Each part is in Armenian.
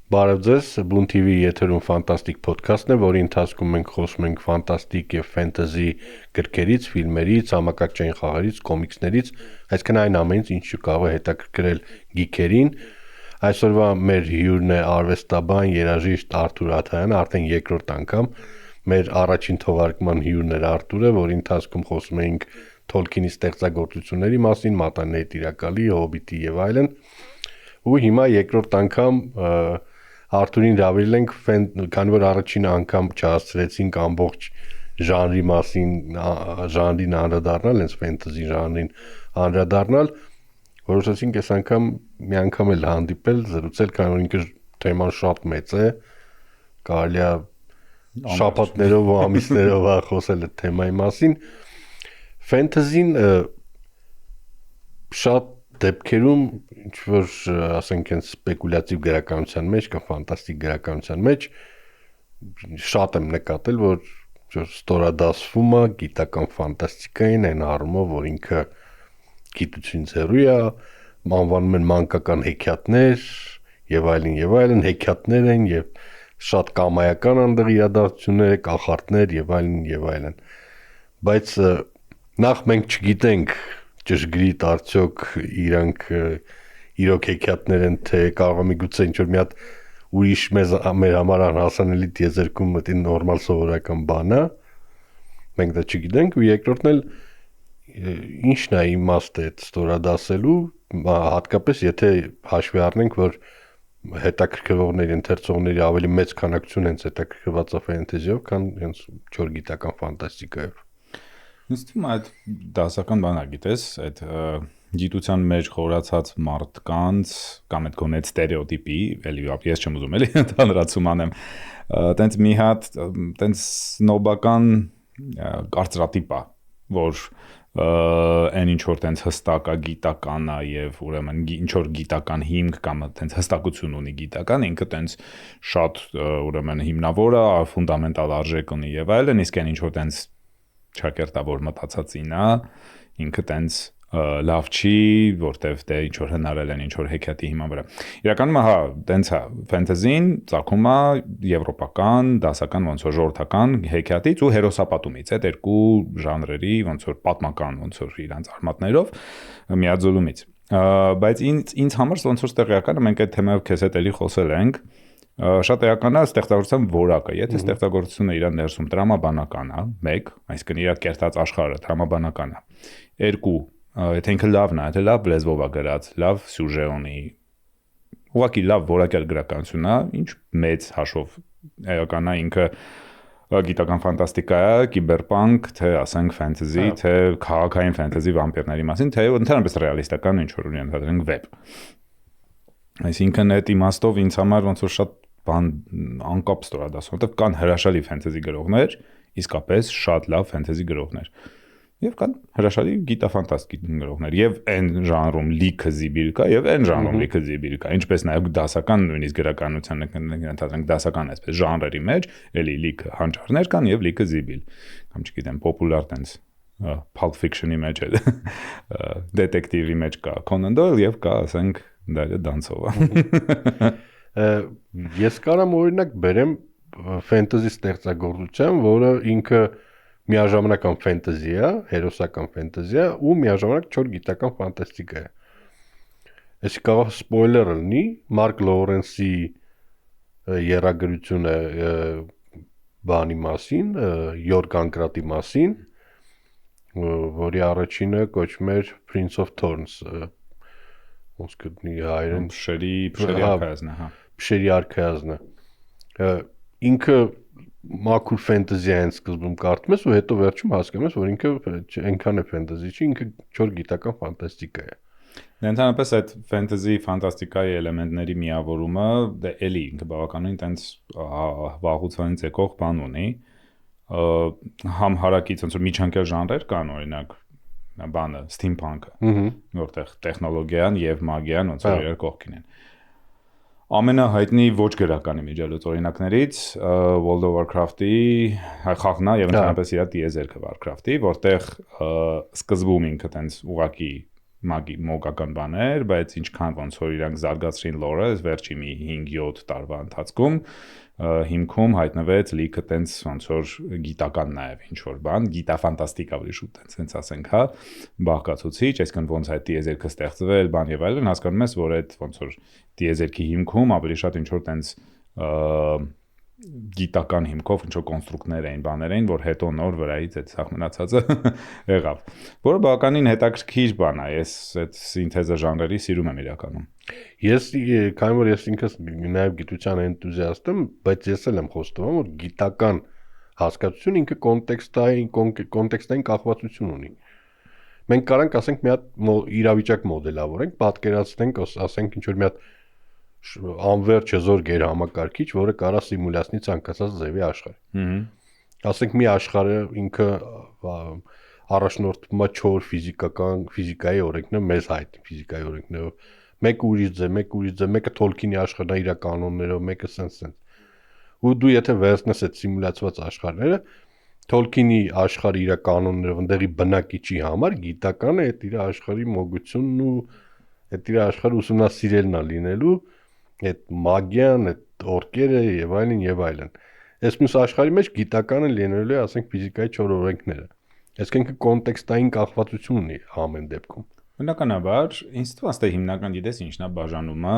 Բարև ձեզ, Բուն TV եթերում ֆանտաստիկ ոդքասթն է, որի ընթացքում մենք խոսում ենք ֆանտաստիկ եւ ֆենտեզի գրքերից, ֆիլմերից, համակարգչային խաղերից, կոմիքսներից, այսինքն այն ամենից, ինչը կարող է հետաքրքրել գիքերին։ Այսօրվա մեր հյուրն է արվեստաբան, երաժիշտ Արթուր Աթայանը, արդեն երկրորդ անգամ մեր առաջին թողարկման հյուրն էր Արթուրը, որի ընթացքում խոսում էինք Թոլկինի ստեղծագործությունների մասին, Մատանիների Տիրակալի, Հոբիտի եւ այլն։ Ու հիմա երկրորդ անգամ Արթուրին դավիրել ենք, քանի որ առաջին անգամ չհասցրեցինք ամբողջ ժանրի մասին, ժանրին անդրադառնալ, հենց ֆենտեզի ժանրին անդրադառնալ, որոշեցինք այս անգամ մի անգամ էլ հանդիպել, զրուցել, քանի որ ինքը թեման շատ մեծ է, կարելի է շաբաթներով ու ամիսներով խոսել այդ թեմայի մասին։ Ֆենտեզին շատ դեպքերում ինչ որ ասենք հենց սպեկուլյատիվ գրականության մեջ կամ ֆանտաստիկ գրականության մեջ շատ եմ նկատել, որ ստորադասվում է գիտական ֆանտաստիկային այն առումով, որ ինքը գիտությունից հեռու է, անվանում են մանկական հեքիաթներ եւ այլն, հեքիաթներ են եւ շատ կամայական անդր իրադարձություններ, կախարդներ եւ այլն, բայց նախ մենք չգիտենք ճշգրիտ արդյոք իրանք իրոք հեքիաթներ են, թե կարող է միգուցե ինչ-որ մի հատ ուրիշ մեր համար անհասանելի տիեզերքում մտի նորմալ սովորական բան է, մենք դա չգիտենք, ու երկրորդն էլ ինչն է իմաստը այդ ստորադասելու, հատկապես եթե հաշվի առնենք, որ հետաքրքրողների, ընթերցողների ավելի մեծ քանակություն հենց հետաքրքրված է ֆենտեզիով, քան հենց չոր գիտական ֆանտաստիկայով։ Ինձ թվում է այդ դասական բանը գիտես, այդ գիտության մեջ խորացած մարդկանց կամ այդ գոնե ստերեոտիպի, էլի ես չեմ ուզում էլի ընդհանրացում անեմ, տենց մի հատ տենց սնոբական կարծրատիպ է, որ այն ինչ որ տենց հստակ է գիտական է եւ ուրեմն ինչ որ գիտական հիմք կամ տենց հստակություն ունի գիտական, ինքը տենց շատ ուրեմն հիմնավոր է, ֆունդամենտալ արժեք ունի եւ այլն, իսկ այն ինչ որ տենց չակերտավոր մտածածին է, ինքը տենց լավ չի, որտեվ դե ինչ որ հնարել են ինչ որ հեքիաթի հիման վրա։ Իրականում հա, տենց է, ֆենտեզին ծագում է եվրոպական, դասական ոնց որ ժողովրդական հեքիաթից ու հերոսապատումից, այդ երկու ժանրերի ոնց որ պատմական ոնց որ իրանց արմատներով միաձուլումից։ Բայց ինձ համար ոնց որ տեղյական է, մենք այդ թեմայով քեզ հետ էլի խոսել ենք, շատ էական է ստեղծագործության որակը։ Եթե ստեղծագործությունը իր ներսում տրամաբանական է, 1, այսինքն իր կերտած աշխարհը տրամաբանական է։ 2, եթե ինքը լավն է, եթե լավ լեզվով է գրած, լավ սյուժե ունի, ուղղակի լավ որակյալ գրականություն է, ինչ մեծ հաշվով էական է ինքը գիտական ֆանտաստիկա է, կիբերպանկ, թե ասենք ֆենտեզի, թե քաղաքային ֆենտեզի վամպիրների մասին, թե ընդհանրապես ռեալիստական ինչ որ ունենք վեբ։ Այսինքն այդ իմաստով ինձ համար ոնց որ շատ բան անկապ ստորադասում, որտեղ կան հրաշալի ֆենտեզի գրողներ, իսկապես շատ լավ ֆենտեզի գրողներ։ Եվ կան հրաշալի գիտաֆանտաստիկ գրողներ, եւ այն ժանրում լիքը զիբիլ կա, եւ այն ժանրում լիքը զիբիլ կա, ինչպես նաեւ դասական նույնիսկ գրականության ընդհանրենք դասական այսպես ժանրերի մեջ, էլի լիքը հանճարներ կան եւ լիքը զիբիլ, կամ չգիտեմ, պոպուլար տենց Pulp Fiction-ի մեջ է, դետեկտիվի մեջ կա Conan Doyle եւ կա, ասենք, Դալիա Դանցովը։ Ես կարամ օրինակ բերեմ ֆենտեզի ստեղծագործության, որը ինքը միաժամանակ ֆենտեզի է, հերոսական ֆենտեզի է ու միաժամանակ չոր գիտական ֆանտաստիկա է։ Ես կարող սպոյլեր լինի, Մարկ Լորենսի եռագրությունը բանի մասին, Յորկ Անկրատի մասին, որի առաջինը կոչվում էր Prince of Thorns, ոնց կգտնի հայերեն Փշերի արքայազնը, հա։ Փշերի արքայազնը։ Ինքը մաքուր ֆենտեզի է սկզբում կարդում ես ու հետո վերջում հասկանում ես, որ ինքը այնքան է ֆենտեզի չի, ինքը չոր գիտական ֆանտաստիկա է։ Ընդհանրապես այդ ֆենտեզի ֆանտաստիկայի էլեմենտների միավորումը դե էլի ինքը բավականին տենց վաղուց եկող բան ունի։ Համ հարակից ոնց որ միջանկյալ ժանրեր կան, օրինակ բանը steampunk-ը, որտեղ տեխնոլոգիան եւ մագիան ոնց որ իրար կողքին են։ Ամենահայտնի ոչ գրականի միջելուց օրինակներից World of Warcraft-ի խաղն է եւ ընդհանրապես իր տիեզերքը Warcraft-ի, որտեղ սկզբում ինքը տենց ուղակի մոգական բաներ, բայց ինչքան ոնց որ իրանք զարգացրին lore-ը վերջի մի 5-7 տարվա ընթացքում հիմքում հայտնվեց լիքը տենց ոնց որ գիտական նաև ինչ որ բան, գիտաֆանտաստիկ ավելի շուտ տենց ասենք, հա, բաղկացուցիչ, այսինքն ոնց այդ տիեզերքը ստեղծվել, բան եւ այլն, հասկանում ես, որ այդ ոնց որ տիեզերքի հիմքում ավելի շատ ինչ որ տենց գիտական հիմքով ինչ որ կոնստրուկտներ էին, բաներ էին, որ հետո նոր վրայից այդ սաղ մնացածը եղավ, որը բավականին հետաքրքիր բան է, ես այդ սինթեզը ժանրերի սիրում եմ իրականում։ Ես քանի որ ես ինքս նաև գիտության էնտուզիաստ եմ, բայց ես էլ եմ խոստովանում, որ գիտական հասկացություն ինքը կոնտեքստային կախվածություն ունի։ Մենք կարանք ասենք մի հատ իրավիճակ մոդելավորենք, պատկերացնենք, ասենք ինչ որ մի հատ անվերջ հզոր գերհամակարգիչ, որը կարա սիմուլացնի ցանկացած ձևի աշխարհ։ Ասենք մի աշխարհը ինքը առաջնորդվում է 4 ֆիզիկայի օրենքներով, մեզ հայտնի ֆիզիկայի օրենքներով, մեկը ուրիշ ձև, մեկը Թոլկինի աշխարհն է իր կանոններով, մեկը սենց։ Ու դու եթե վերցնես այդ սիմուլացված աշխարհները, Թոլկինի աշխարհի իր կանոններով ընդեղի բնակիչի համար գիտականը այդ իր աշխարհի մոգությունն ու այդ իր աշխարհը ուսումնասիրելն է լինելու, այդ մագիան, այդ օրկերը եւ այլն եւ այլն։ Այս մյուս աշխարհի մեջ գիտականը լինելու է, ասենք, ֆիզիկայի 4 օրենքները։ Այսինքն կոնտեքստային կախվածություն ունի ամեն դեպքում։ Բնականաբար, ինձ թվում է հիմնական գիտես ինչն է բաժանումը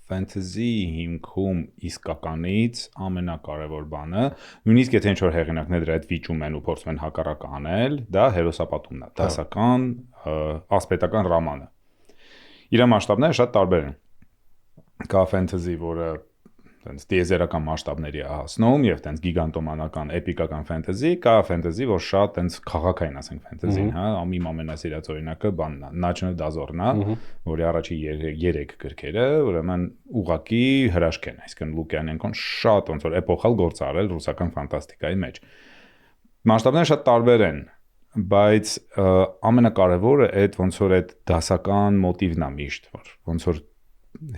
ֆենթեզի հիմքում իսկականից ամենակարևոր բանը, նույնիսկ եթե ինչ-որ հեղինակներ դրա հետ վիճում են ու փորձում են հակառակը անել, դա հերոսապատումն է, դասական, ասպետական ռամանը։ Իր մասշտաբները շատ տարբեր են։ Կա ֆենթեզի, որը տենց տիեզերական մասշտաբների է հասնում եւ տենց գիգանտոմանական էպիկական ֆենթեզի, կա ֆենթեզի, որ շատ տենց քաղաքային, ասենք, ֆենթեզին, հա, իմ ամենասիրած օրինակը բանն է, National Dazor-ն է, որի առաջի 3 գրքերը, ուրեմն ուղակի հրաշք են, այսինքն Լուկյանենկոն շատ ոնց որ էպոխալ գործ արել ռուսական ֆանտաստիկայի մեջ։ Մասշտաբները շատ տարբեր են, բայց ամենակարևորը այդ ոնց որ այդ դասական մոտիվն է միշտ, որ ոնց որ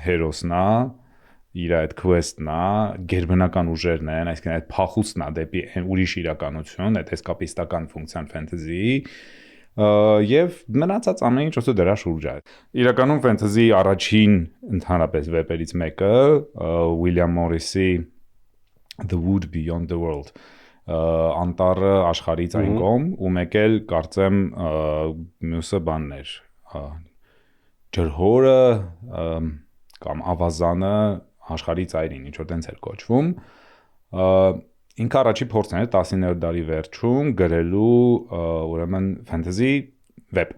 հերոսն է, իր այդ quest-ն է, գերբնական ուժերն են, այսինքն այդ փախուստն է դեպի ուրիշ իրականություն, այդ էսկապիստական ֆունկցիան ֆենթեզիի, եւ մնացած ամեն ինչ ոսո դրա շուրջ է։ Իրականում ֆենթեզի առաջին ընդհանրապես վեպերից մեկը Ուիլյամ Մորիսի The Wood Beyond the World անտառը աշխարհից այն կողմ, ու մեկ էլ կարծեմ մյուսը բաններ ջրհորը կամ ավազանը աշխարհի ծայրին, ինչ որ տենց էր կոչվում, ինքը առաջի փորձն էր 19-րդ դարի վերջում գրելու ուրեմն ֆենթեզի վեպ։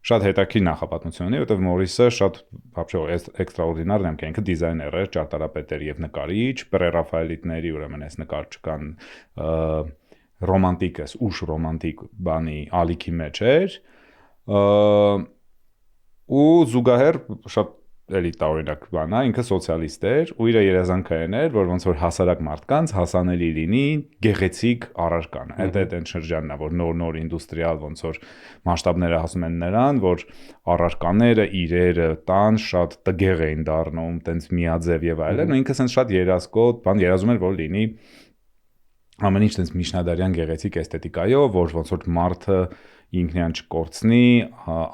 Շատ հետաքրքիր նախապատմություն ունի, որովհետև Մորիսը շատ вообще էքստրաորդինար դեմք է, ինքը դիզայներ էր, ճարտարապետ եւ նկարիչ, պրերաֆայելիտների ուրեմն այս նկարչական ռոմանտիկս, ուշ ռոմանտիկ բանի ալիքի մեջ էր, ու զուգահեռ շատ էլի տարօրինակ բան է, ինքը սոցիալիստ էր ու իր երազանքն էր, որ ոնց որ հասարակ մարդկանց հասանելի լինի գեղեցիկ առարկան։ Այդ շրջանն է, որ նոր ինդուստրիալ ոնց որ մասշտաբները հասնում են նրան, որ առարկաները, իրերը տան շատ տգեղ էին դառնում, տենց միաձև եւ այլն, ու ինքը սենց շատ երազկոտ, բան երազում էր, որ լինի ամեն ինչ տենց միջնադարյան գեղեցիկ էսթետիկայով, որ ոնց որ մարդը ինքնին չկորցնի,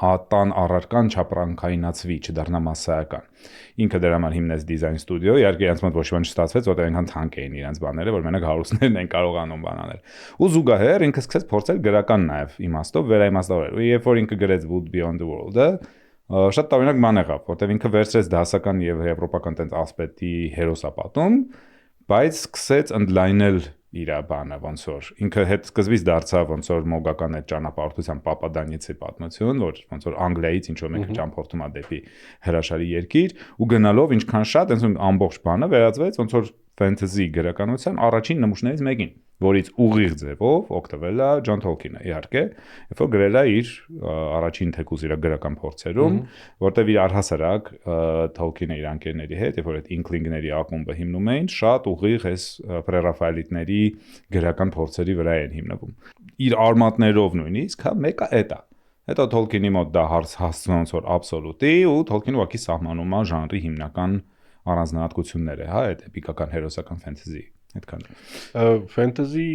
ատան առարկան չապրանքայնացվի, չդառնա մասսայական։ Ինքը դրա համար հիմնեց դիզայն ստուդիո, իհարկե իրենց մոտ ոչ մի բան չստացվեց, որտեղ այնքան թանկ էին իրենց բաները, որ մենակ հարուստներն են կարողանում բան անել։ Ու զուգահեռ ինքը սկսեց փորձել գրական նաև իմաստով վերաիմաստավորել։ Ու երբ որ ինքը գրեց Wood Beyond the World-ը, շատ տարօրինակ բան եղավ, որտեղ ինքը վերցրեց դասական եւ եվրոպական տենց ասպետի հերոսապատում, բայց սկսեց ընդլայնել իր բանը, ոնց որ ինքը հետ սկզբից դարձավ ոնց որ մոգական այդ ճանապարհորդության Պապադանիցի պատմություն, որ ոնց որ Անգլիայից ինչ որ մեկը ճամփորդում է դեպի հրաշալի երկիր ու գնալով ինչքան շատ այնպես ամբողջ բանը վերածվեց ոնց որ ֆենթեզի գրականության առաջին նմուշներից մեկին, որից ուղիղ ձևով օգտվել է Ջոն Թոլկինը, իհարկե, երբ որ գրել է իր առաջին թեկուզ իր գրական փորձերում, որտեղ իր առհասարակ Թոլկինը իր անկերների հետ, երբ որ այդ ինքլինգների ակումբը հիմնում էին, շատ ուղիղ այս պրերաֆայելիտների գրական փորձերի վրա են հիմնվում։ Իր արմատներով նույնիսկ, հա, մեկը այդ է։ Հետո Թոլկինի մոտ դա հասցնում ոնց որ absolute-ի ու Թոլկինը ուղղակի սահմանում է ժանրի հիմնական առանձնահատկությունները, հա, այդ էպիկական հերոսական ֆենթեզի, այդքան։ Ֆենթեզի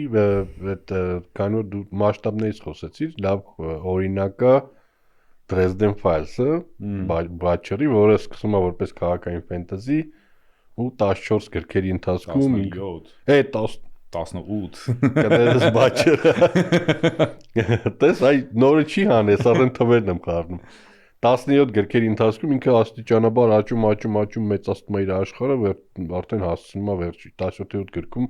այդ քանի որ դու մասշտաբներից խոսեցիր, լավ օրինակը Dresden Files-ը, Butcher-ի, որը սկսում է որպես քաղաքային ֆենտեզի ու 14 գրքերի ընթացքում 17 18 կներես Butcher-ը տես այ նորը չի հանես, արդեն թվերն եմ խառնում 17 գրքերի ընթացքում ինքը աստիճանաբար աճում մեծացնում է իր աշխարհը արդեն հասցնում է վերջի 17-րդ գրքում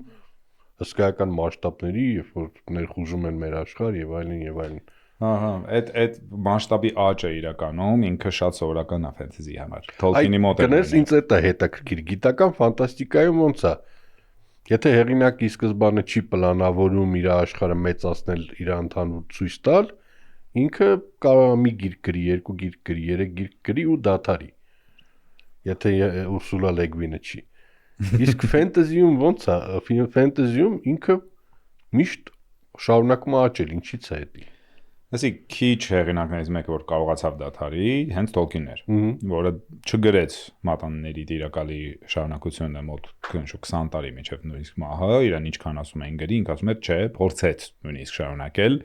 հսկայական մասշտաբների, երբ որ ներխուժում են մեր աշխարհ եւ այլն Ահա, այդ մասշտաբի աճը իրականում ինքը շատ սովորական է ֆենտեզի համար։ Tolkien-ի մոտ է։ Կներես ինձ է դա հետաքրքիր գիտական ֆանտաստիկայում ոնց է։ Եթե հեղինակը ի սկզբանե չի պլանավորում իր աշխարհը մեծացնել, իր ընդհանուր ցույց տալ, ինքը կարող է մի գիրք գրի, երկու գիրք գրի, երեք գիրք գրի ու դադարի։ Եթե Ուրսուլա Լեգվինը չի։ Իսկ ֆենտեզիում ոնց է, ֆենտեզիում ինքը միշտ շարունակում է աճել, ինչի՞ց է դա։ Ասի քիչ հեղինակներից մեկը որ կարողացավ դադարի, հենց Tolkien-ն էր, որը չգրեց մատանիների տիրակալի շարունակությունը մոտ 20 տարի միջև նույնիսկ մահը, իրան ինչքան ասում էին գրի, ինքը ասում էր, չէ, փորձեց նույնիսկ շարունակել,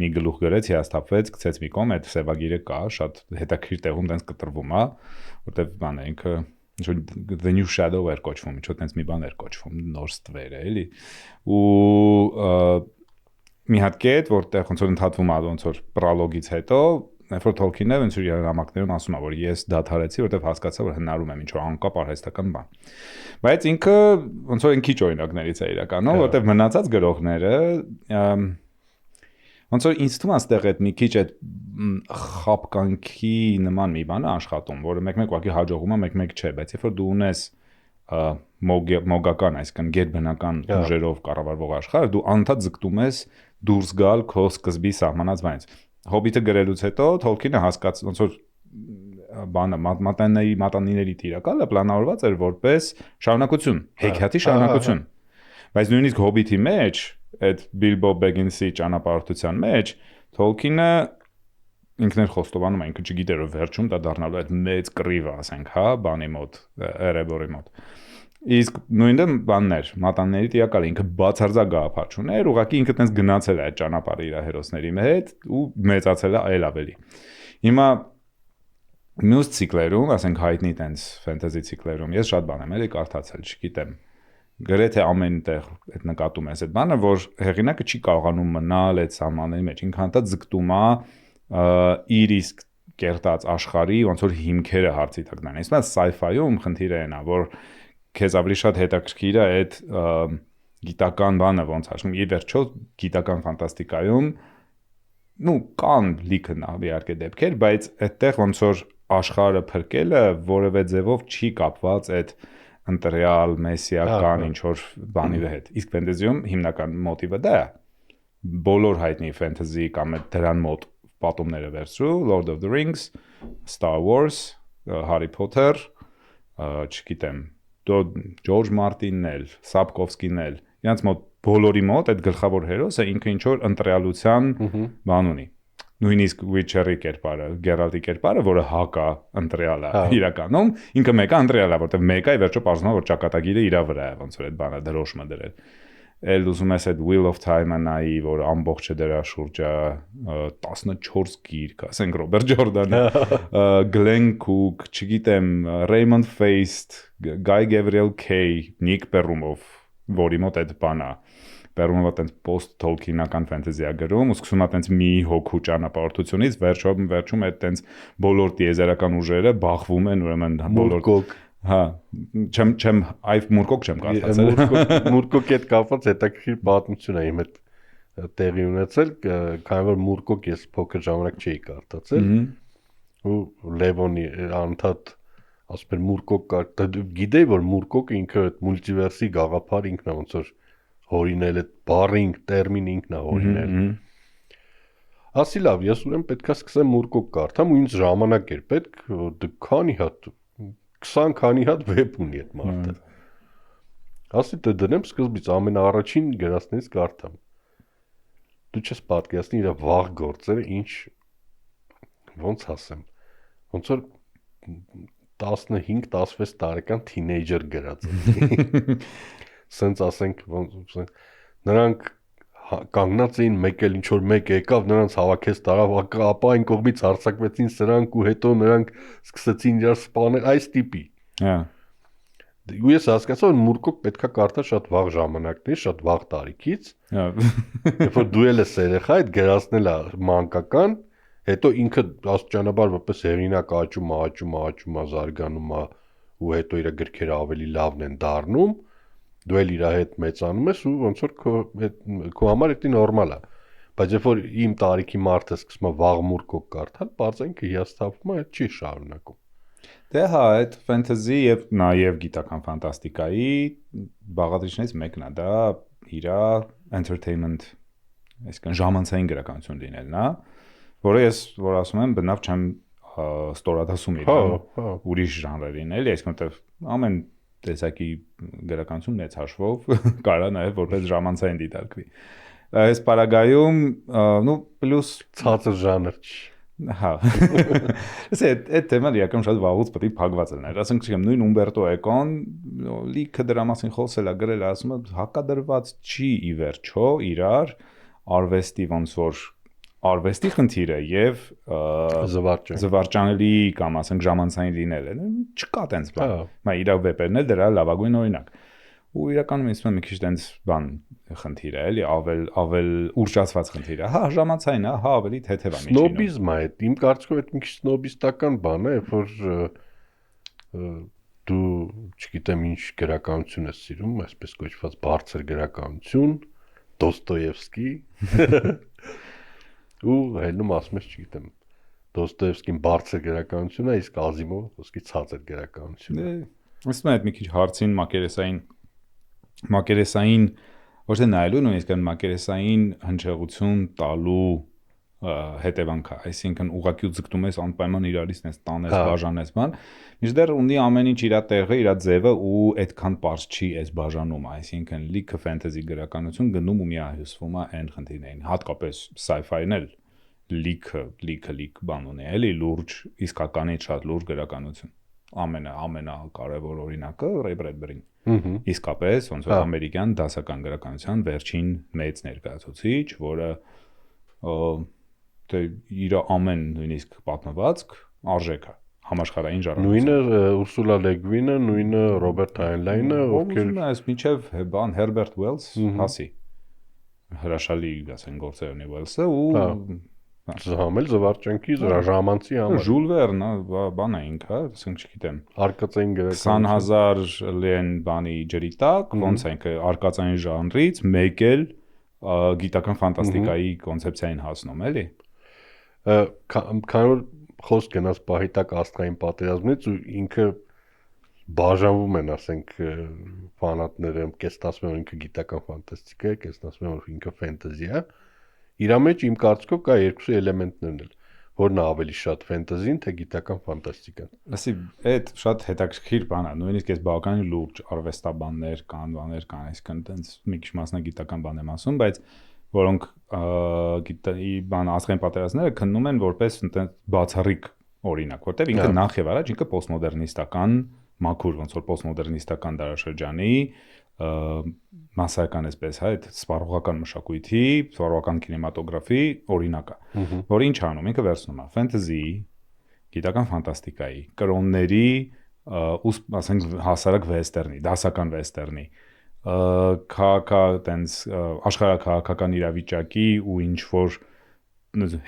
մի գլուխ գրեց, հիասթափվեց, գցեց մի կողմ, այդ սևագիրը կա, շատ հետաքրքիր տեղում տենց կտրվում է, որտեվ բանը ինքը The New Shadow էր կոչվում, ինչ-որ տենց մի բան էր կոչվում, նոր ստվեր է, էլի։ Ու մի հատ կետ, որտեղ ոնց որ ընդհատվում է ոնց որ պրոլոգից հետո, երբ որ Tolkien-ը ոնց որ իր նամակներում ասում է, որ ես դադարեցի, որտեղ հասկացա, որ հնարում եմ ինչ որ անկապ արհեստական բան։ Բայց ինքը ոնց որ քիչ օրինակներից է իրականում, որտեղ մնացած գրողները ոնց որ ինձ թվում է այստեղ այդ մի քիչ այդ խապկանքի նման մի բան է աշխատում, որը մեկ-մեկ ուղղակի հաջողում է, մեկ-մեկ չէ, բայց երբ որ դու ունես մոգական, այսինքն գերբնական ուժերով կառավարվող աշխարհ, դու անդադ ձգտում ես դուրս գալ քո սկզբի սահմանած բանից։ Հոբիտը գրելուց հետո Tolkien-ը հասկաց ոնց որ բանը մատանիների տիրակալը պլանավորված էր որպես շարունակություն, հեքիաթի շարունակություն։ Բայց նույնիսկ Հոբիտի մեջ, այդ Bilbo Baggins-ի ճանապարհորդության մեջ Tolkien-ը ինքն էր խոստովանում, ինքը չգիտեր որ վերջում դա դառնալու է այդ մեծ կռիվը, ասենք, հա, բանի մոտ, Erebor-ի մոտ։ Իսկ նույնը բանն էր, մատանիների տիրակալը ինքը բացարձակ գաղափար չուներ, ուղղակի ինքը տենց գնացել է այդ ճանապարհը իր հերոսների հետ ու մեծացել է այլ ավելի։ Հիմա մյուս ցիկլերում, ասենք հայտնի տենց ֆենտեզի ցիկլերում, ես շատ բան եմ էլի կարդացել, չգիտեմ։ Գրեթե ամեն տեղ այդ նկատում ես այդ բանը, որ հեղինակը չի կարողանում մնալ այդ սահմանների մեջ, ինքը հանդած ձգտում է իր իսկ կերտած աշխարհի ոնց որ հիմքերը հարցի տակ դնեն։ Իսկ sci-fi-ում խնդիրը այն է, որ քեզ ավելի շատ հետաքրքիր է այդ գիտական բանը ոնց ասում, ի վերջո գիտական ֆանտաստիկայում կան լիքը իհարկե դեպքեր, բայց այդտեղ ոնց որ աշխարհը փրկելը որևէ ձևով չի կապված այդ ընտրյալ մեսիական ինչ որ բանի հետ։ Իսկ ֆենտեզիում հիմնական մոտիվը դա է։ Բոլոր հայտնի ֆենտեզի կամ դրան մոտ պատումները վերցրու, Lord of the Rings, Star Wars, Harry Potter, չգիտեմ, George Martin-ն էլ, Sapkowski-ն էլ, իրանց մոտ բոլորի մոտ այդ գլխավոր հերոսը ինքը ինչ որ ընտրյալության բան ունի։ Նույնիսկ Witcher-ի կերպարը, Geralt-ի կերպարը, որը հակա ընտրյալ է իրականում, ինքը մեկը ընտրյալ է, որտեղ մեկը ի վերջո պարզվում է, որ ճակատագիրը իր վրա է, ոնց որ այդ բանը դրոշմը դրել։ Էլ ուզում ես այդ Wheel of Time-ը նայի, որ ամբողջը դրա շուրջը 14 գիրք, ասենք Ռոբերտ Ջորդանը, Glenn Cook, չգիտեմ, Raymond Feist, Guy Gavriel Kay, Nick Perumov, որի մոտ այդ բանը Perumov-ը տենց post-Tolkien-ական ֆենտեզիա գրում, ու սկսում է տենց մի հոգու ճանապարհորդությունից, վերջում այդ տենց բոլոր տիեզերական ուժերը բախվում են, ուրեմն բոլոր Հա, չեմ այլ մուրկոկ չեմ կարծացել։ Մուրկոկի հետ կապված հետաքրքիր պատմություն է իմ հետ տեղի ունեցել, քանի որ մուրկոկ ես փոքր ժամանակ չէի կարծացել։ Ու Լևոնի անդադ ասում էր մուրկոկ գիտեի որ մուրկոկը ինքը մուլտիվերսի գաղափար ինքն է ոնց որ հորինել այդ բառին տերմին ինքն է հորինել։ Ասի լավ, ես ուրեմն պետքա սկսեմ մուրկոկ կարդամ ու ինձ ժամանակ էր պետք, քանի հատ 20 քանի հատ վեբ ունի այդ մարդը։ Ասի դե դնեմ սկզբից ամենաառաջին գրածներից կարդամ։ Դու չես պատկերացնի իր վաղ գործերը ինչ ոնց ասեմ։ Ոնց որ 15-16 տարեկան թինեյջեր գրած։ Սենց ասենք նրանք կանգնած էին մեկ էլ ինչ որ մեկ եկավ նրանց հավաքեց տարավ ապա այն կողմից հարձակվեցին սրանք ու հետո նրանք սկսեցին իրար սպանել այս տիպի Հա ու ես հասկացա որ Մուրկոկ պետքա կարդա շատ վաղ ժամանակներից շատ վաղ տարիքից հա երբ որ դու ես երեխա այդ գրացնել է մանկական հետո ինքը աստիճանաբար որպես հեղինակ աճում զարգանում է ու հետո իր գրքերը ավելի լավն են դառնում դու էլ իր հետ մեծանում ես ու ոնց որ քո համար դա նորմալ է բայց երբ որ իմ տարիքի մարդը սկսում է վաղ Մուրկոկ կարդալ բարձրացնք հիասթափվում է այդ չի շարունակում Դե հա այդ ֆենտեզի եւ նաեւ գիտական ֆանտաստիկայի բաղադրիչներից մեկն է դա իր entertainment այսինքն ժամանցային գրականություն լինելն է որը ես որ ասում եմ բնավ չեմ ստորադասում իրան ուրիշ ժանրերին էլի այսինքն ամեն տեսակի գրականություն մեծ հաշվով կարա նաև որպես ժամանցային դիտարկվի այս պարագայում նու պլյուս ցածր ժանր չի հա այդ թեման իրական շատ վաղուց պետք է փակված լիներ ասենք նույն Ումբերտո Էկոն լիքը դրա մասին խոսել է գրել ասում է հակադրված չի ի վերջո իրար արվեստի ոնց որ արվեստի խնդիրը եւ զվարճանելի կամ ասենք ժամանցային լինելը չկա տենց բան մա իր վեպերն էլ դրա լավագույն օրինակ ու իրականում ինձ մի քիչ տենց բան խնդիր է էլի ավել ուռճացված խնդիր է հա ժամանցային է հա ավելի թեթև է միջինը սնոբիզմ է իմ կարծիքով այդ մի քիչ սնոբիստական բան է երբ որ դու չգիտեմ ինչ գրականություն ես սիրում այսպես կոչված բարձր գրականություն Դոստոևսկի ու հելնում ասում ես չգիտեմ Դոստոևսկին բարձր գրականություն է իսկ Ազիմովը ոսկի ցածր գրականություն է ասում եմ այդ մի քիչ հարցին մակերեսային ոչ թե նայելու նույնիսկ այն մակերեսային հնչեղություն տալու հետևանքա այսինքն ուղղակի ձգտում ես անպայման իրարից նես տանես բաժանես բան միշտեր ունի ամեն ինչ իր տեղը իր ձևը ու այդքան པարզ չի այս բաժանումը այսինքն լիքը ֆենտեզի գրականություն գնում ու միահյուսվում է այն խնդիրներին հատկապես sci-fi-ն էլ լիքը բան ունի էլի լուրջ իսկականից շատ լուրջ գրականություն ամենակարևոր օրինակը Ռեյ Բրեդբերին իսկապես ոնց որ ամերիկյան դասական գրականության վերջին մեծ ներկայացուցիչ որը իր ամեն նույնիսկ պատմվածք արժեք է համաշխարհային ժառանգության նույնը Ուրսուլա Լեգվինը նույնը Ռոբերտ Հայնլայնը ովքեր այս միջև բան Հերբերտ Ուելս հասի հրաշալի ասեն գործեր ունի Ուելսը ու Համել զվարճանքի ժամանցի համար Ժուլ Վերնը բան է ինքը ասենք չգիտեմ արկածային գրական 20000 լեն բանի ջրի տակ ոնց է ինքը արկածային ժանրից մեկ էլ գիտական ֆանտաստիկայի կոնցեպցիային հասնում էլի քան որ խոսք գնաց պահիտակ աստղային պատերազմից ու ինքը բաժանվում են ասենք ֆանատները կեսն ասում են ինքը գիտական ֆանտաստիկա է կեսն ասում են որ ինքը ֆենտեզի է իր մեջ իմ կարծիքով կա երկու էլեմենտներն էլ որն է ավելի շատ ֆենտեզին թե գիտական ֆանտաստիկան ասի այդ շատ հետաքրքիր բան է նույնիսկ այս բավականին լուրջ արվեստաբաններ կան այսինքն տենց մի քիչ մասնագիտական բան եմ ասում բայց որոնք բան աստղային պատերազմները քննում են որպես տենց բացառիկ օրինակ որտեղ ինքը նախ եւ առաջ ինքը պոստմոդեռնիստական մաքուր ոնց որ պոստմոդեռնիստական դարաշրջանի մասսայական այսպես հա այդ սպառողական մշակույթի, սպառողական կինեմատոգրաֆի օրինակը, որը ինչ անում, ինքը վերցնում է ֆենտեզի, գիտական ֆանտաստիկայի, կրոնների, ասենք հասարակ վեստերնի, դասական վեստերնի, տենց աշխարհաքաղաքական իրավիճակի ու ինչ որ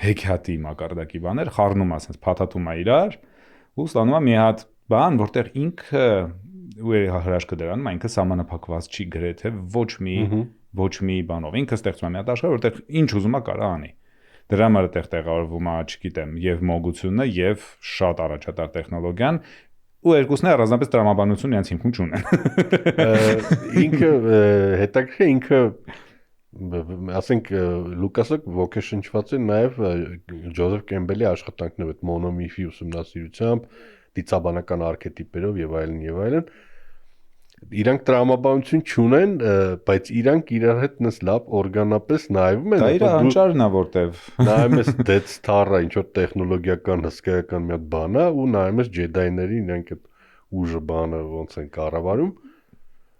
հեքիաթի մակարդակի բաներ խառնում ասենց փաթաթում է իրար ու ստանում է մի հատ բան, որտեղ ինքը ու հրաշքը դրանում ինքը սահմանափակված չի գրեթե ոչ մի բանով ինքը ստեղծում է մի հատ աշխարհ որտեղ ինչ ուզում է կարա անի դրա համար այդտեղ տեղավորվում է չգիտեմ եւ մոգությունը եւ շատ առաջատար տեխնոլոգիան ու երկուսն է առանձնապես տրամաբանություն իրենց հիմքում չունեն ինքը հետաքրքիր ինքը ասենք Լուկասը ոգեշնչված է նաեւ Ջոզեֆ Կեմբելի աշխատանքներով այդ մոնոմիֆի ուսումնասիրությամբ դիցաբանական արքետիպերով եւ այլն իրանք տրամաբանություն չունեն բայց իրանք իրար հետ նս լավ օրգանապես նայվում են դա իր հանճարն է որտեվ նայում ես Death Star-ը ինչ որ տեխնոլոգիական հսկայական մի հատ բան է ու նայում ես Jedi-ներին իրանք այդ ուժը բանը ոնց են կառավարում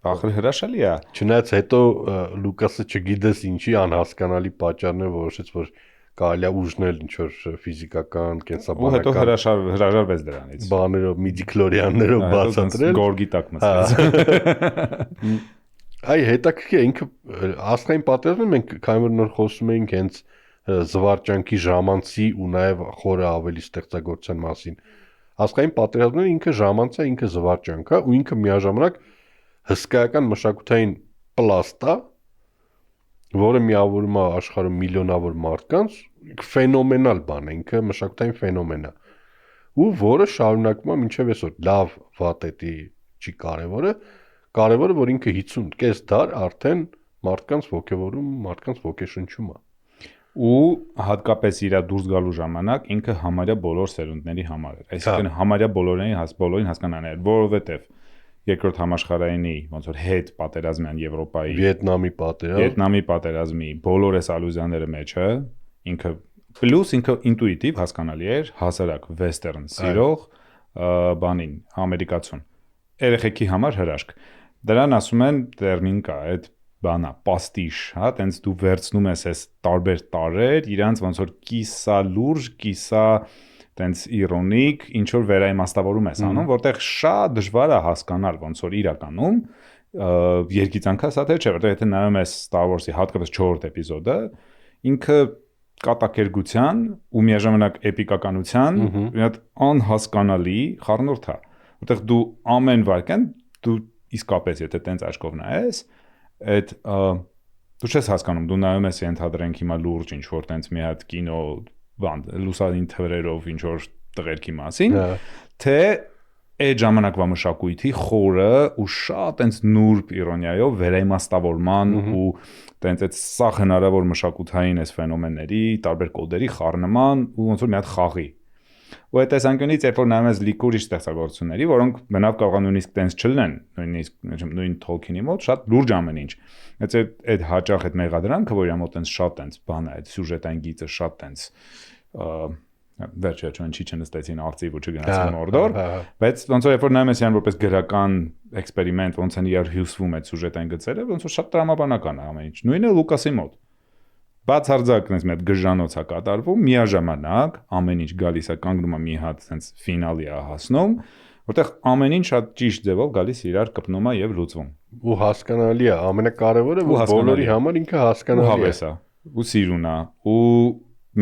Ախր հրաշալի է։ Չնայած հետո Լուկասը չգիտես ինչի անհասկանալի պատճառներ որոշեց, որ կարելի է ուժնել ինչ որ ֆիզիկական, Ու հետո կենսաբանական հրաժարվեց դրանից։ բաներով, միդիկլորիաններով բացատրել։ Գորգի տակ մտցրեց։ Այ հետաքրքիր է ինքը աստղային պատերազմը մենք քանի որ նոր խոսում էինք հենց զվարճանքի ժամանցի ու նաև խորը ավելի ստեղծագործության մասին։ Աստղային պատերազմները ինքը ժամանց է, ինքը զվարճանք է ու ինքը միաժամանակ հսկայական մշակութային պլաստ է, որը միավորում է աշխարհում միլիոնավոր մարդկանց, ֆենոմենալ բան է, ինքը մշակութային ֆենոմեն է։ Ու որը շարունակվում է մինչև այսօր։ Լավ, վատ էդի չի կարևորը որ ինքը 50 կես դար արդեն մարդկանց ոգևորում, մարդկանց ոգեշնչում է։ Ու հատկապես իր դուրս գալու ժամանակ ինքը համարյա բոլոր սերունդների համար էր։ Այսինքն համարյա բոլորին հասկանալի էր, որովհետև երկրորդ համաշխարհայինի ոնց որ հետ պատերազմյան Եվրոպայի Վիետնամի պատերազմի բոլոր այս ալյուզիաները մեջը ինքը պլյուս ինքը ինտուիտիվ հասկանալի էր հասարակ վեստերն սիրող բանին ամերիկացուն երեխեքի համար հրաշք դրան ասում են տերմին կա այդ բանա պաստիշ հա տենց դու վերցնում ես այս տարբեր տարեր իրանց ոնց որ կիսա լուրջ կիսա տենց իրոնիկ ինչ որ վերաիմաստավորում ես անում որտեղ շատ դժվար է հասկանալ ոնց որ իրականում երգիծանքա թե չէ որտեղ եթե նայում ես Star Wars-ի հատկապես 4-րդ էպիզոդը ինքը կատակերգության ու միաժամանակ էպիկականության մի հատ անհասկանալի խառնուրդ է որտեղ դու ամեն վարքան դու իսկապես եթե տենց աչքով նայես այդ դու չես հասկանում դու նայում ես ենթադրենք հիմա լուրջ ինչ որ տենց մի հատ կինո բան լուսային թվերով ինչ որ տղերքի մասին թե այդ ժամանակվա մշակույթի խորը ու շատ այնց նուրբ իրոնիայով վերաիմաստավորման ու տենց այդ սախ հնարավոր մշակութային այս ֆենոմենների տարբեր կոդերի խառնման ու ոնց որ մի հատ խաղի ու այդ տեսանկյունից երբ որ նայում ես լիքուրիշ ստեղծագործությունների որոնք բնավ կարող է նույնիսկ տենց չլինեն նույնիսկ նույն Թոլքինի մոտ շատ լուրջ ամեն ինչ այդ հաճախ այդ մեղադրանքը որ իրա մոտ տենց շատ տենց բան է այդ սյուժետային գիծը շատ տենց վերջը չի չնստեցին արծիվ ու չգնացին Մորդոր, բայց ոնց որ երբ որ նայում ես իրան որպես գրական էքսպերիմենտ, ոնց են իրար հյուսվում այդ սյուժետային գծերը, ոնց որ շատ տրամաբանական է ամեն ինչ։ Նույնը Լուկասի մոտ։ Բացարձակ այնպես մի հատ գժանոց է կատարվում, միաժամանակ ամեն ինչ գալիս է կանգնում է մի հատ այնպես ֆինալի է հասնում, որտեղ ամեն ինչ շատ ճիշտ ձևով գալիս իրար կպնում է եւ լուծվում։ Ու հասկանալի է, ամենակարևորը որ բոլորի համար ինքը հասկանալի է։ Ու սիրուն է, ու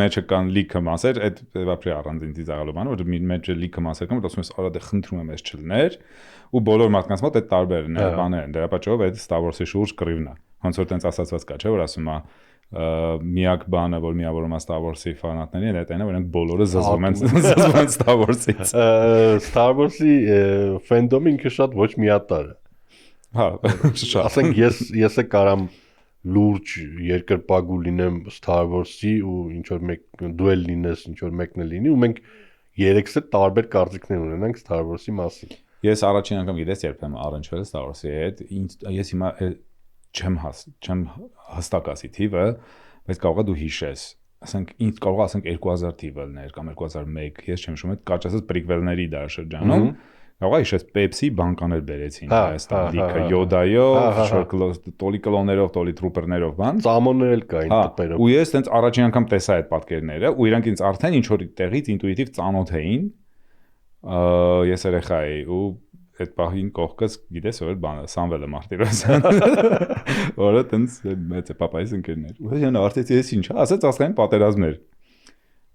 մեջը կան լիքը մասեր, այդ վապրի առանձին ծիծաղալու բանը, որ մեջը լիքը մասեր կան, որ ասում ես, արա դե խնդրում եմ ես չլներ, ու բոլոր մարդկանց մոտ այդ տարբերն է, բաներ են, դրա պատճառով այդ Star Wars-ի շուրջ կռիվն է։ Ոնց որ տենց ասացված կա, չէ, որ ասում է միակ բանը, որ միավորում է Star Wars-ի ֆանատներին, այդ այնա, որ նրանք բոլորը զզվում են Star Wars-ից։ Star Wars-ի ֆենդոմը ինքը շատ ոչ միատարր է։ Հա, շատ։ Ասենք ես կարամ լուրջ երկրպագու լինեմ Star Wars-ի ու ինչ որ մեկ դուել լինես, ինչ որ մեկն է լինի ու մենք երեքսը տարբեր կարծիքներ ունենանք Star Wars-ի մասին։ Ես առաջին անգամ գիտես երբ եմ առնչվել Star Wars-ի հետ, ես հիմա չեմ հստակ ասի թիվը, բայց կարող է դու հիշես։ Ասենք ինձ կարող է ասենք 2000 թիվը լիներ կամ 2001, ես չեմ հիշում, այդ կարճասած պրիկվելների դարաշրջանում Կարող է հիշես Pepsi բանկաներ բերեցին Հայաստան լիքը Yoda-ով, տոլի կլոններով, տոլի տրուպերներով բան։ Ծամոններ էլ կային տպերով։ Ու ես տենց առաջին անգամ տեսա այդ պատկերները, ու իրանք ինձ արդեն ինչ որ տեղից ինտուիտիվ ծանոթ էին։ Ես երեխա էի ու այդ պահին կողքս գիտես որ բանը Սամվելը Մարտիրոսյան, որը տենց մեծ է papaիս ընկերներ։ Ու ես արդյոք ես ինչ, ասեց աստղային պատերազմներ։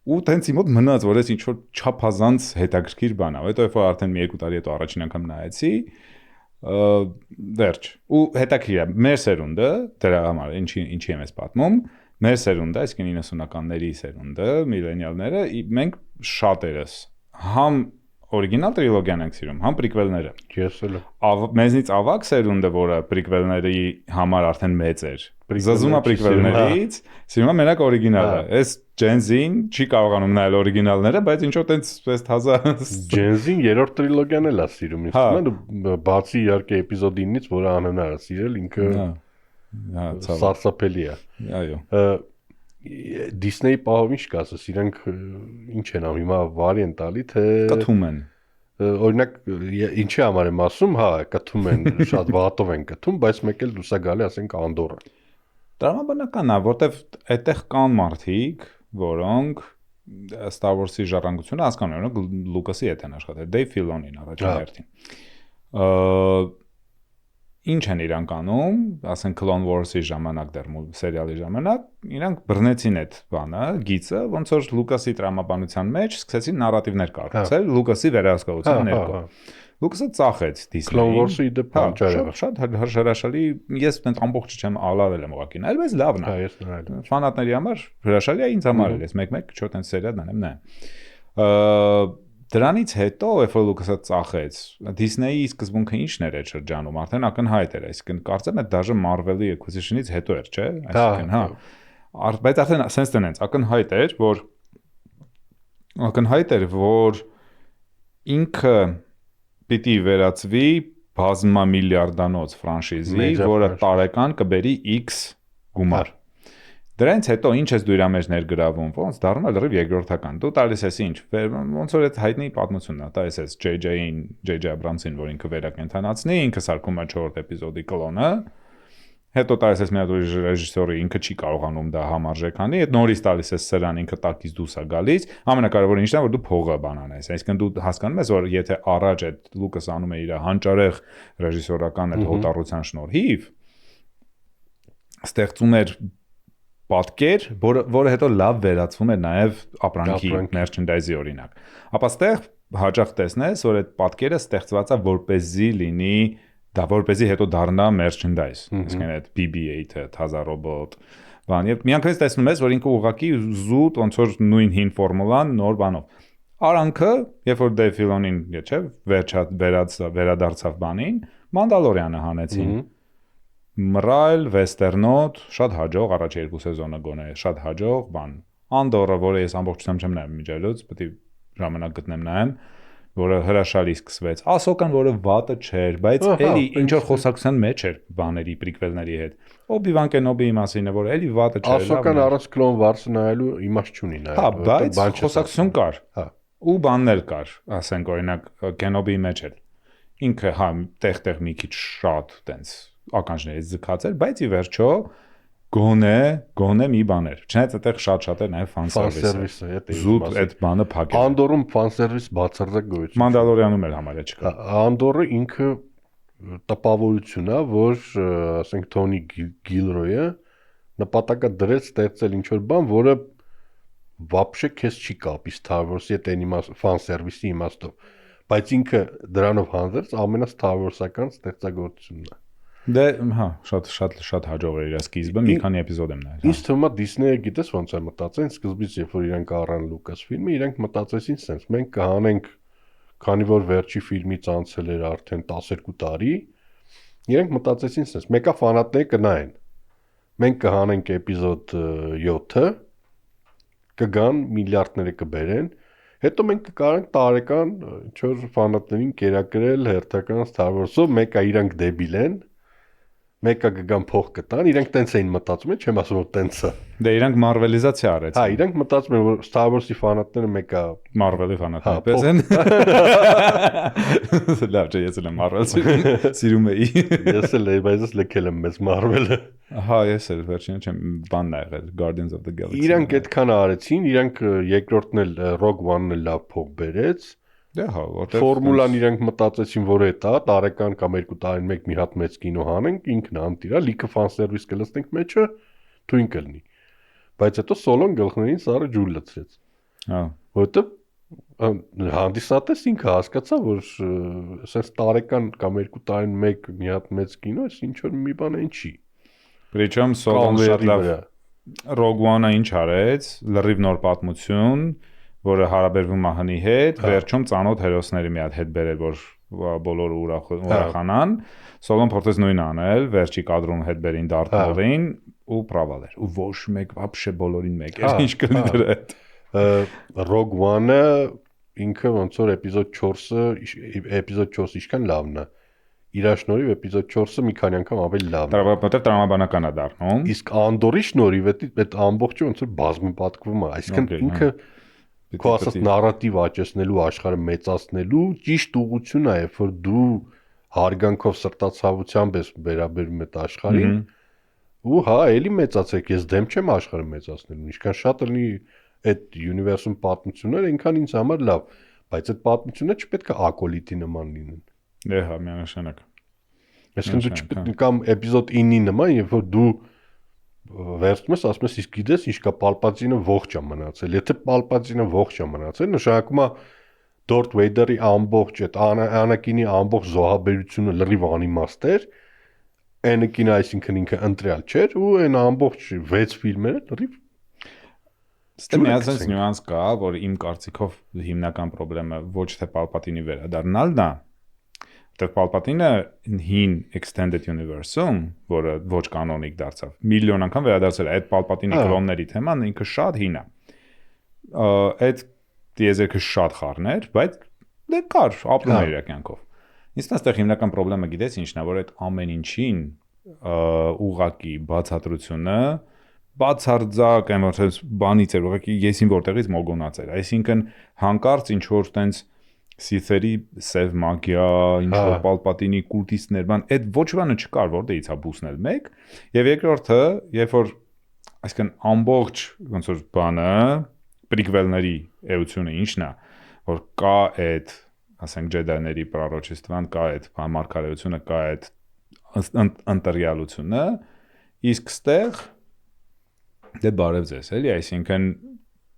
Ու տենց իմ մոտ մնաց, որ ես ինչ-որ չափազանց հետաքրքիր բան ա, հետո երբ որ արդեն մի երկու տարի հետո առաջին անգամ նայեցի, վերջ։ Ու հետաքրքիր է, մեր սերունդը, դրա համար ինչի եմ ես պատմում, մեր սերունդը, այսինքն 90-ականների սերունդը, միլենիալները, մենք շատերս համ օրիգինալ տրիլոգիան ենք սիրում, համ պրիկվելները։ Ես էլ։ Մեզնից ավագ սերունդը, որը պրիկվելների համար արդեն մեծ էր, զզում է պրիկվելներից, սիրում է մենակ օրիգինալը։ Այս Gen Z-ին չի կարողանում նայել օրիգինալները, բայց ինչ որ տենց Gen Z-ին երրորդ տրիլոգիան էլ է սիրում, իսկ բացի իհարկե էպիզոդ 9-ից, որը անհնար է սիրել, ինքը սարսափելի է։ Այո։ Disney-ի պահով ինչ կասես, իրանք ինչ են անում, հիմա վարի են տալի, թե կթում են։ օրինակ ինչի համար եմ ասում, հա, կթում են, շատ վատով են կթում, բայց մեկ էլ դուրս է գալի, ասենք Անդորը։ Տրամաբանական է, որտեվ այդտեղ կան մարդիկ, որոնք Star Wars-ի ժառանգությունը հասկանում են, օրինակ Լուկասի հետ են աշխատել, Dave Filoni-ն առաջին հերթին։ Ինչ են իրանք անում, ասենք Clone Wars-ի ժամանակ դեռ սերիալի ժամանակ, իրանք բռնեցին այդ բանը, գիծը, ոնց որ Լուկասի տրամաբանության մեջ սկսեցին նարատիվներ կառուցել, Լուկասի վերահսկողության ներքո։ Լուկասը ծախեց Disney-ին։ Clone Wars-ի դեպքում ճարը։ Շատ հրաշալի, ես այդ ամբողջը չեմ ալարել եմ ուղղակի նայել, բայց լավն է։ Հա, ես նայել եմ։ Ֆանատների համար հրաշալի է, ինձ համար էլ ես մեկ-մեկ չոտ այն սերիալ դանեմ նայեմ։ Դրանից հետո, երբ որ Լուկասը ծախեց, Disney-ի սկզբունքը ինչն էր այդ շրջանում, արդեն ակնհայտ էր, այսինքն կարծեմ այդ դաժե Marvel-ի acquisition-ից հետո էր, չէ՞, այսինքն, հա։ Բայց արդեն sense տնենց, ակնհայտ էր, որ ինքը պիտի վերածվի բազմամիլիարդանոց ֆրանշիզի, որը տարեկան կբերի X գումար։ Դրանից հետո ինչ ես դու իր մեջ ներգրավում, ոնց դառնում է լրիվ երկրորդական։ Դու տալիս ես ինչ, ոնց որ այդ հայտնի պատմությունն է, տալիս ես J.J. Abrams-ին, որ ինքը վերակենդանացնի, ինքը սարքում է 4-րդ էպիզոդի կլոնը, հետո տալիս ես մի հատ ուրիշ ռեժիսորի, ինքը չի կարողանում դա համարժեք անի, այդ նորից տալիս ես սրան, ինքը տակից դուրս է գալիս, ամենակարևորը ինչն է, որ դու փողը բանանես, այսինքն դու հասկանում ես, որ եթե առաջ այդ Լուկասը անում է իր հանճարեղ ռեժիսորական այդ հոտառության շնորհիվ, ստեղծում էր պատկեր, որը հետո լավ վերածվում է նաև ապրանքի merchandise-ի օրինակ։ Ապա ստեղ հաճախ տեսնես, որ այդ պատկերը ստեղծված է որպեսզի լինի, դա որպեսզի հետո դառնա merchandise, այսինքն այդ BB-8-ը, թազա ռոբոտ, բան, եւ միանգամից տեսնում ես, որ ինքը ուղղակի զուտ ոնց որ նույն հին ֆորմուլան նոր բանով։ Արանքը, երբ որ Dave Filoni-ն, չէ, վերադարձավ բանին, Mandalorian-ը հանեցին։ Մռայլ, վեստերնոտ, շատ հաջող, առաջ 2 սեզոնը գոնե, շատ հաջող, բան։ Անդորը, որը ես ամբողջությամբ չեմ նայում միջելուց, պետք է ժամանակ գտնեմ նայեմ, որը հրաշալի սկսվեց։ Ասոկան, որը վատը չէր, բայց էլի ինչ որ խոսակցության մեջ էր բաների պրիկվելների հետ։ Օբի-Վան Կենոբիի մասինը, որ էլի վատը չէր։ Ասոկան առանց Clone Wars-ը նայելու իմաստ չունի նայել։ Հա, բայց խոսակցություն կար։ Հա։ Ու բաններ կար, ասենք օրինակ Կենոբիի մեջ էր։ Ինքը հա տեղ-տեղ մի քիչ շատ տենց ականջներից ձգած էր, բայց ի վերջո գոնե մի բան էր։ Չնայած այդտեղ շատ էր նաև ֆան սերվիսը։ Զուտ այդ բանը փակել։ Անդորում ֆան սերվիս բացարձակ գոյություն։ Մանդալորիանում էլ համարյա չկա։ Անդորը ինքը տպավորություն է, որ ասենք Թոնի Գիլրոյը նպատակը դրեց ստեղծել ինչ-որ բան, որը вообще քեզ չի կապի Star Wars-ի այդ ֆան սերվիսի իմաստով, բայց ինքը դրանով հանձրեց ամենա-Star Wars-ական ստեղծագործությունն է։ Դե հա, շատ հաջող էր իր սկիզբը, մի քանի էպիզոդ եմ նայել։ Ինձ թվում է Disney-ը գիտես ոնց է մտածել, սկզբից երբ որ իրանք առան Lucasfilm-ը, իրանք մտածեցին sense, մենք կհանենք, քանի որ վերջի ֆիլմից անցել էր արդեն 12 տարի, իրանք մտածեցին sense, մեկը ֆանատները կնայեն։ Մենք կհանենք էպիզոդ 7-ը, կգան միլիարդները կբերեն, հետո մենք կկարենք տարեկան ինչ-որ ֆանատներին կերակրել հերթական Star Wars-ով, մեկը իրանք դեբիլ են, մեկը կգան փող կտան, իրենք տենց էին մտածում, չեմ ասում որ տենց է։ Դե իրանք մարվելիզացիա արեցին։ Հա, իրենք մտածում են որ Star Wars-ի ֆանատները մեկը Marvel-ի ֆանատներ պես են։ Լավ չէ, ես էլ եմ Marvel սիրում էի։ Ես էլ եմ, բայց ես լքել եմ մեծ Marvel-ը։ Հա, ես էլ վերջինը չեմ բանն ա եղել Guardians of the Galaxy։ Իրանք այդքան արեցին, իրանք երկրորդն էլ Rogue One-ն էլ լավ փող բերեց։ Դե հա, որտեղ ֆորմուլան իրանք մտածեցին, որ է դա տարեկան կամ 2 տարին մեկ մի հատ մեծ կինո հանենք, ինքն անտիրա, լիքը ֆան սերվիս կլստենք մեջը, թույն կլինի։ Բայց հետո Սոլոն գլխներին սարը ջուր լցրեց։ Հա։ Որտեւ հանդիսատես ինքը հասկացա, որ ասես տարեկան կամ 2 տարին մեկ մի հատ մեծ կինո, այս ինչ որ մի բան այն չի։ Причем Սոլոն շատ լավ Rogue One-ը ինչ արեց, լրիվ նոր պատմություն, որը հարաբերվում է հնի հետ, վերջում ծանոթ հերոսների մի հատ հետ բերել, որ բոլորը ուրախանան։ Սոլոն փորձեց նույնը անել, վերջի կադրում հետ բերին Darth Maul-ին ու պրավալ էր։ Ու ոչ մեկ вообще բոլորին մեկ էր, ինչ կլինի դրա հետ։ Rogue One-ը ինքը ոնց որ էպիզոդ 4-ը ինչքան լավն է։ Իր շնորհիվ էպիզոդ 4-ը մի քանի անգամ ավելի լավն է։ Որտեղ տրամաբանական է դառնում։ Իսկ Անդորի շնորհիվ այդ ամբողջը ոնց որ բազմապատկվում է, այսինքն ինքը քո ասած նարատիվ աճեցնելու, աշխարհը մեծացնելու ճիշտ ուղղությունն է, երբ որ դու հարգանքով սրտացավությամբ ես վերաբերում այդ աշխարհին, ու հա, էլի մեծացեք, ես դեմ չեմ աշխարհը մեծացնելու, ինչքան շատ լինի այդ universe-ում պատմությունները, ինքան ինձ համար լավ, բայց այդ պատմությունները չպետք է ակոլիտի նման լինեն։ Հա, միանշանակ։ Այսինքն դու չպետք կամ էպիզոդ 9-ի նման, երբ որ դու վերցնում ես, ասում ես, իսկ գիտես, ինչ կա Պալպատինը ողջ է մնացել։ Եթե Պալպատինը ողջ է մնացել, նշանակում է Դորթ Վեյդերի ամբողջ այդ Անակինի ամբողջ զոհաբերությունը լրիվ անիմաստ էր։ Անակինը այսինքն ինքը ընտրյալ չէր ու այն ամբողջ 6 ֆիլմերը լրիվ Ստե միացած նյուանս կա, որ իմ կարծիքով հիմնական խնդրեմը ոչ թե Պալպատինի վերադառնալն է, որտեղ Պալպատինը հին extended universe-ում, որը ոչ կանոնիկ դարձավ, միլիոն անգամ վերադարձել է այդ Պալպատինի կլոնների թեման, ինքը շատ հին է։ Այդ դիեզերքը շատ խառն էր, բայց դե կար, ապրում էր իր կյանքով։ Ինձ այստեղ հիմնական խնդրեմը գիտես ինչն է, որ այդ ամեն ինչին ուղակի բացատրությունը բացարձակ այն որ բանից էր ուղղակի եսին որտեղից մոգոնած էր, այսինքն հանկարծ ինչ որ տենց սիթերի սև մագիա, ինչ որ Պալպատինի կուլտիստներ, բան, այդ ոչ բանը չկար, որտեղից է բուսնել մեկ, եւ երկրորդը, երբ որ այսինքն ամբողջ ոնց որ բանը պրիկվելների էությունը ինչն է, որ կա այդ, ասենք ջեդայների պրարոչествան, կա այդ մարգարեությունը, կա այդ ընտրյալությունը, իսկ ստեղ դե բարև ձեզ, էլի, այսինքն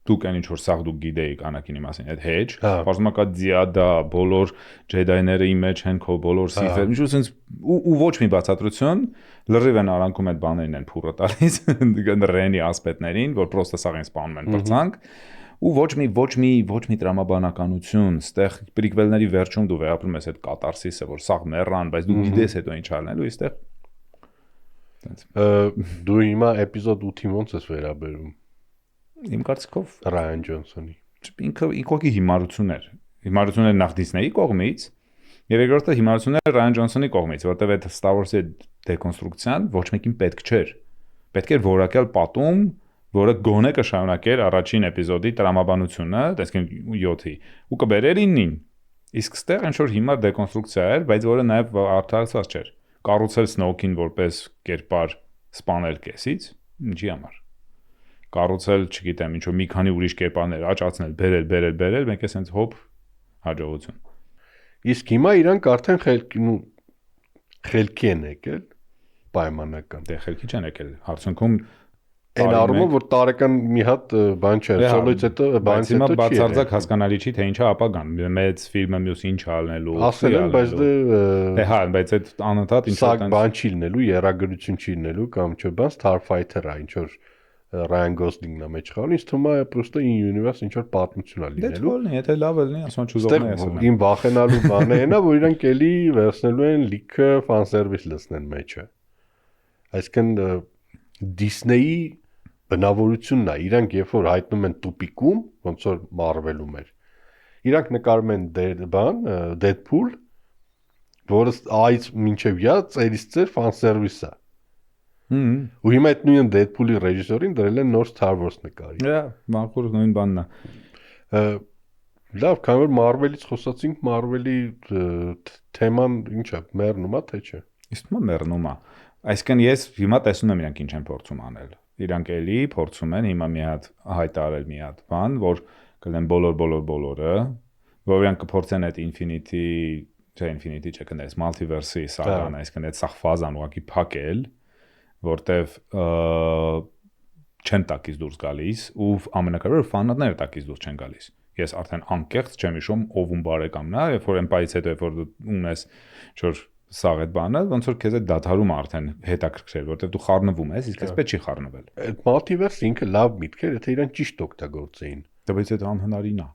դուք այն ինչ որ սաղ դուք գիտեիք Անակինի մասին, այդ հեջ, բարձրացնում կա Ձիադա, բոլոր ջեդայները ի մեջ են քո բոլոր սիթեր, ինչ որ sense ու ոչ մի բացատրություն, լրիվ են արանքում այդ բաներն են փուրը տալիս, Ռենի ասպետներին, որ պրոստը սաղ են սպանում են բրցանք, ու ոչ մի տրամաբանականություն, ստեղ պրիկվելների վերջում դու վերապրում ես այդ կատարսիսը, որ սաղ մեռան, բայց դու գիտես հետո ինչ անելու, այստեղ դու հիմա էպիզոդ 8-ին ոնց ես վերաբերում։ Իմ կարծիքով Ռայան Ջոնսոնի։ Ինքը հիմարություն էր։ Հիմարություն էր նախ Դիսնեյի կողմից, եւ երկրորդը հիմարություն էր Ռայան Ջոնսոնի կողմից, որտեղ այդ Star Wars-ի դեկոնստրուկցիան ոչ մեկին պետք չէր։ Պետք էր որակյալ պատում, որը գոնե կշարունակեր առաջին էպիզոդի տրամաբանությունը, այսինքն 7-ի, ու կբերեր 9-ին։ Իսկ ստեղ ինչ որ հիմար դեկոնստրուկցիա էր, բայց որը նաեւ արդարացված չէր։ Կառուցել Սնոուքին որպես կերպար սպանել կեսից, ինչի համար։ Կառուցել, չգիտեմ, ինչ որ մի քանի ուրիշ կերպարներ աճացնել, բերել, մեկ է sense հոп հաջողություն։ Իսկ հիմա իրանք արդեն խելքի են եկել պայմանական։ Դե խելքի չեն եկել։ Հարցունքում այն առումով որ տարեկան մի հատ բան չէ, սոլոից հետո բանից հետո չի։ Բացարձակ հասկանալի չի թե ինչա ապագան։ Մեծ ֆիլմը մյուս ինչ ալնելու։ Ասել են, բայց դե հա, բայց այդ անընդհատ ինչ որ տենց բան չի լինելու, երագրություն չի լինելու կամ չէ, բան Starfighter-ը, ինչ որ Ryan Gosling-ն է մեջ խաղում, ինձ թվում է պրոստը in universe ինչ որ պատմություն է լինելու։ Դե թողնի, եթե լավ լինի, ասում չուզողն է ասում։ Իմ վախենալու բանը այն է, որ իրանք էլի վերցնելու են լիքը fan service լցնեն մեջը։ Այսինքն Disney-ի բնավորությունն է, իրանք երբ որ հայտնում են տուպիկում, ոնց որ Marvel-ում էր։ Իրանք նկարում են Deadpool, որը այց մինչև յա ծերից ծեր fan service-ը։ Ու հիմա այդ նույն Deadpool-ի ռեժիսորին դրել են նոր Star Wars նկարի։ Հա, մաքուր նույն բանն է։ Լավ, քանի որ Marvel-ից խոսացինք, Marvel-ի թեման ինչ է, մեռնում է թե չէ։ Իսկ մա մեռնում է։ Այսինքն ես հիմա տեսնում եմ իրանք ինչ են փորձում անել։ Իրանք էլի փորձում են հիմա մի հատ հայտարարել մի հատ բան, որ կլեն բոլորը, որ իրանք կփորձեն այդ Infinity չկներես, Multiverse-ի սագան, այսինքն այդ սախ ֆազան ուղղակի փակել, որտեվ չեն տակից դուրս գալիս ու ամենակարևորը ֆանատները տակից դուրս չեն գալիս։ Ես արդեն անկեղծ չեմ հիշում ով ում բարեկամն է, երբ որ Empire-ից հետո երբ որ ունես ինչ-որ սաղ այդ բանը, ոնց որ քեզ այդ դադարում արդեն հետաքրքրել, որտեվ դու խառնվում ես, իսկ այսպես չի խառնվել։ Այդ Multiverse ինքը լավ միտք էր, եթե իրան ճիշտ օգտագործեին։ Դա բայց այդ անհնարին է։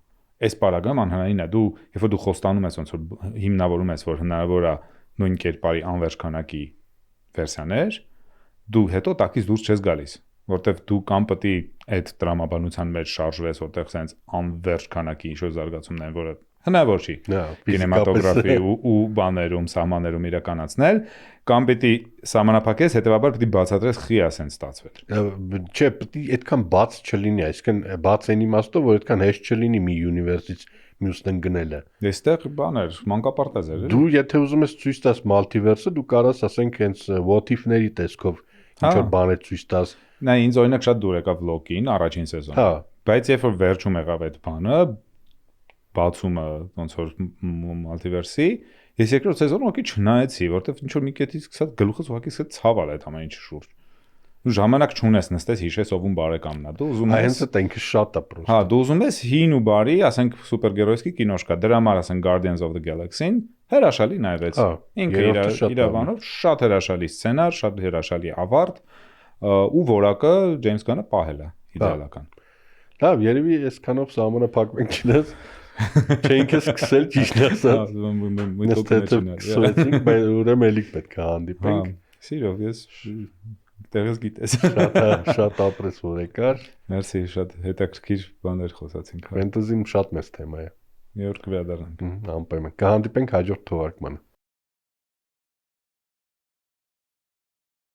Այս պարագայում անհնարին է։ Դու երբ որ դու խոստանում ես ոնց որ հիմնավորում ես, որ հնարավոր է նույն կերպարի անվերջ քանակի վերսիաներ, դու հետո տակից դուրս չես գալիս, որտեվ դու կամ պետք է այդ տրամաբանության մեջ շարժվես, որտեղ sense անվերջ քանակի ինչ որ զարգացումներ, որը հնարավոր չի ֆիզիկապես կինեմատոգրաֆի ու բաներում, սահմաններում իրականացնել, կամ պիտի սահմանափակես, հետեւաբար պիտի բացատրես խի է սենց ստացվել։ Չէ, պետք է այդքան բաց չլինի, այսինքն բաց այն իմաստով, որ այդքան հեշտ չլինի մի յունիվերսից մյուսն գնելը։ Այստեղ բաներ, մանկապարտեզ էր, Դու եթե ուզում ես ցույց տաս մալտիվերսը, դու կարաս ասենք հենց what if-ների տեսքով ինչ որ բաներ ցույց տաս։ Նա ինձ օրինակ շատ դուր եկավ Loki-ին առաջին սեզոնը։ Բայց երբ որ վերջում եղավ այդ բանը, բացումը ոնց որ մալտիվերսի, ես երկրորդ սեզոնը ուղղակի չնայեցի, որովհետև ինչ որ մի կետից սկսած գլուխս ուղղակի սկսեց ցավալ այդ ամեն ինչի շուրջ։ Ու ժամանակ չունես նստես հիշես ով ում բարեկամն է։ Դու ուզում ես հենց այդ ինքը շատ է պրոստը։ Հա, դու ուզում ես հին ու բարի, ասենք սուպերգերոյսկի կինոշ կա, դրա համար ասենք Guardians of the Galaxy-ին հրաշալի նայվեց։ Ինքը իր բանով շատ հրաշալի սցենար, շատ հրաշալի ավարտ, ու որակը Ջեյմս Գանը պահել է իդեալական։ Լավ, երևի այսքանով սահմանափակվենք չնայած չենք սկսել ճիշտ ասած։ Նստեցինք, բայց ուրեմն էլի պետք է հանդիպենք։ Սիրով, ես տեղս գիտես։ Շատ ապրես որ եկար։ Մերսի, շատ հետաքրքիր բաներ խոսացինք։ Ֆենտեզին շատ մեծ թեմա է։ Մի օր կվերադառնանք։ Անպայման։ Կհանդիպենք հաջորդ թողարկմանը։